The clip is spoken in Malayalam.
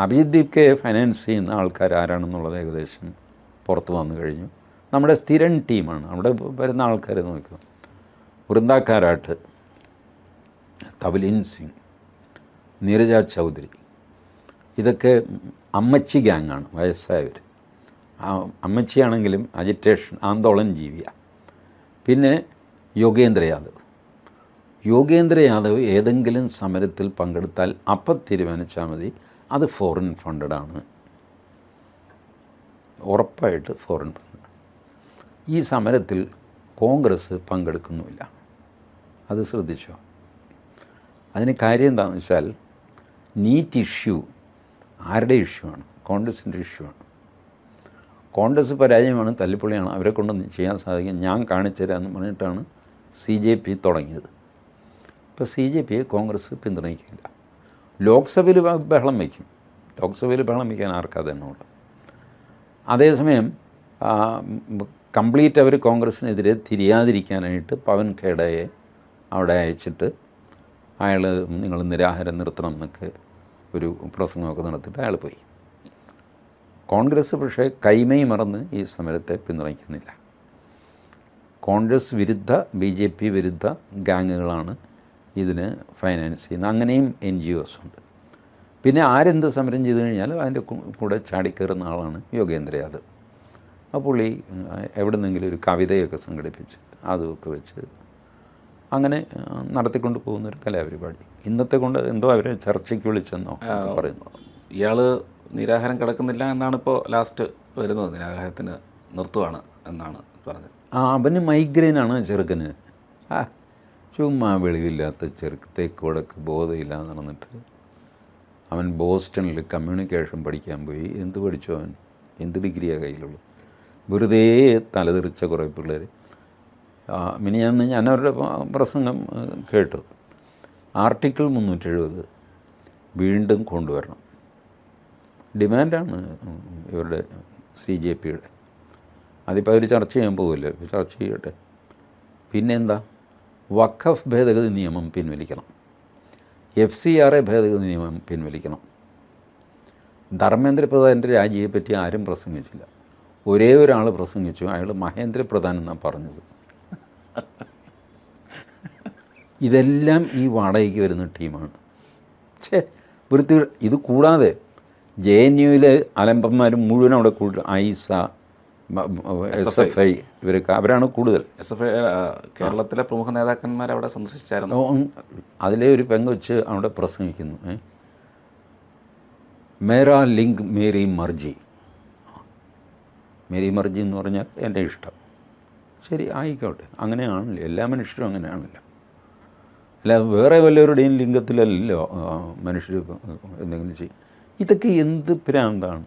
അഭിജിത് ദീപ്കയെ ഫൈനാൻസ് ചെയ്യുന്ന ആൾക്കാർ ആരാണെന്നുള്ളത് ഏകദേശം പുറത്ത് വന്നു കഴിഞ്ഞു. നമ്മുടെ സ്ഥിരം ടീമാണ്. അവിടെ വരുന്ന ആൾക്കാരെ നോക്കുക. വൃന്ദ കാരാട്ട്, തവലിൻ സിംഗ്, നീരജ ചൗധരി, ഇതൊക്കെ അമ്മച്ചി ഗ്യാങ്ങാണ്, വയസ്സായവർ. അമ്മച്ചിയാണെങ്കിലും അജിറ്റേഷൻ ആന്തോളൻ ജീവിയാണ്. പിന്നെ യോഗേന്ദ്ര യാദവ് ഏതെങ്കിലും സമരത്തിൽ പങ്കെടുത്താൽ അപ്പം തീരുമാനിച്ചാൽ മതി, അത് ഫോറിൻ ഫണ്ടഡാണ്, ഉറപ്പായിട്ട് ഫോറിൻ ഫണ്ട്. ഈ സമരത്തിൽ കോൺഗ്രസ് പങ്കെടുക്കുന്നുമില്ല. അത് ശ്രദ്ധിച്ചോ? അതിന് കാര്യം എന്താണെന്ന് വെച്ചാൽ നീറ്റ് ഇഷ്യൂ ആരുടെ ഇഷ്യൂ ആണ്? കോൺഗ്രസിൻ്റെ ഇഷ്യൂ ആണ്. കോൺഗ്രസ് പരാജയമാണ്, തല്ലിപ്പൊളിയാണ്, അവരെ കൊണ്ടൊന്നും ചെയ്യാൻ സാധിക്കും, ഞാൻ കാണിച്ചു തരാമെന്ന് പറഞ്ഞിട്ടാണ് CJP തുടങ്ങിയത്. ഇപ്പോൾ CJP കോൺഗ്രസ് പിന്തുണയ്ക്കില്ല. ലോക്സഭയിൽ ബഹളം വയ്ക്കും. ലോക്സഭയിൽ ബഹളം വയ്ക്കാൻ ആർക്കതെണ്ണമുണ്ട്. അതേസമയം കംപ്ലീറ്റ് അവർ കോൺഗ്രസിനെതിരെ തിരിയാതിരിക്കാനായിട്ട് പവൻ ഖേഡയെ അവിടെ അയച്ചിട്ട് അയാൾ നിങ്ങൾ നിരാഹാരം നിർത്തണം എന്നൊക്കെ ഒരു പ്രസംഗമൊക്കെ നടത്തിയിട്ട് അയാൾ പോയി. കോൺഗ്രസ് പക്ഷേ കൈമൈ മറന്ന് ഈ സമരത്തെ പിന്തുണയ്ക്കുന്നില്ല. കോൺഗ്രസ് വിരുദ്ധ BJP വിരുദ്ധ ഗാങ്ങുകളാണ് ഇതിന് ഫൈനാൻസ് ചെയ്യുന്നത്. അങ്ങനെയും NGOs ഉണ്ട്. പിന്നെ ആരെന്ത് സമരം ചെയ്തു കഴിഞ്ഞാലും അതിൻ്റെ കൂടെ ചാടിക്കയറുന്ന ആളാണ് യോഗേന്ദ്ര യാദവ്. ആ പുള്ളി എവിടെ നിന്നെങ്കിലും ഒരു കവിതയൊക്കെ സംഘടിപ്പിച്ച് അതുമൊക്കെ വെച്ച് അങ്ങനെ നടത്തിക്കൊണ്ട് പോകുന്നൊരു കലാപരിപാടി. ഇന്നത്തെ കൊണ്ട് എന്തോ അവരെ ചർച്ചയ്ക്ക് വിളിച്ചെന്നോ പറയുന്നു. ഇയാൾ നിരാഹാരം കിടക്കുന്നില്ല എന്നാണ് ഇപ്പോൾ ലാസ്റ്റ് വരുന്നത്, നിരാഹാരത്തിന് നിർത്തുവാണ് എന്നാണ് പറഞ്ഞത്. അവന് മൈഗ്രെയിനാണ് ചെറുക്കന്. ചുമ്മാ വെളിവില്ലാത്ത ചെറുക്കത്തേക്ക് വടക്ക് ബോധമില്ലാതെ നടന്നിട്ട് അവൻ ബോസ്റ്റണിൽ കമ്മ്യൂണിക്കേഷൻ പഠിക്കാൻ പോയി. എന്ത് പഠിച്ചു അവൻ? എന്ത് ഡിഗ്രിയാണ് കയ്യിലുള്ളൂ? വെറുതെ തലതെറിച്ച കുറേ പിള്ളേർ. ഞാൻ അവരുടെ പ്രസംഗം കേട്ടു. ആർട്ടിക്കിൾ 370 വീണ്ടും കൊണ്ടുവരണം. ഡിമാൻഡാണ് ഇവരുടെ CJPയുടെ. അതിപ്പോൾ അവർ ചർച്ച ചെയ്യാൻ പോകില്ല, ചർച്ച ചെയ്യട്ടെ. പിന്നെന്താ? വഖഫ് ഭേദഗതി നിയമം പിൻവലിക്കണം, FCRA ഭേദഗതി നിയമം പിൻവലിക്കണം. ധർമ്മേന്ദ്ര പ്രധാൻ്റെ രാജിയെപ്പറ്റി ആരും പ്രസംഗിച്ചില്ല. ഒരേ ഒരാൾ പ്രസംഗിച്ചു, അയാൾ മഹേന്ദ്ര പ്രധാൻ എന്നാണ് പറഞ്ഞത്. ഇതെല്ലാം ഈ വാടകയ്ക്ക് വരുന്ന ടീമാണ്. വൃത്തി. ഇത് കൂടാതെ JNUവിലെ അലമ്പന്മാരും മുഴുവൻ അവിടെ കൂടുതൽ ഐസ, SFI ഇവരൊക്കെ അവരാണ് കൂടുതൽ. SFI കേരളത്തിലെ പ്രമുഖ നേതാക്കന്മാർ അവിടെ സന്ദർശിച്ചായിരുന്നു. അതിലെ ഒരു പെങ്കൊച്ച് അവിടെ പ്രസംഗിക്കുന്നു. മേരാ ലിങ്ക് മേരി മർജി. മേരി മർജി എന്ന് പറഞ്ഞാൽ എൻ്റെ ഇഷ്ടം. ശരി, ആയിക്കോട്ടെ, അങ്ങനെയാണല്ലോ, എല്ലാ മനുഷ്യരും അങ്ങനെയാണല്ലോ. അല്ല വേറെ വല്ലവരുടെയും ലിംഗത്തിലല്ലോ മനുഷ്യർ എന്തെങ്കിലും ചെയ്യും. ഇതൊക്കെ എന്ത് ഭ്രാന്താണ്?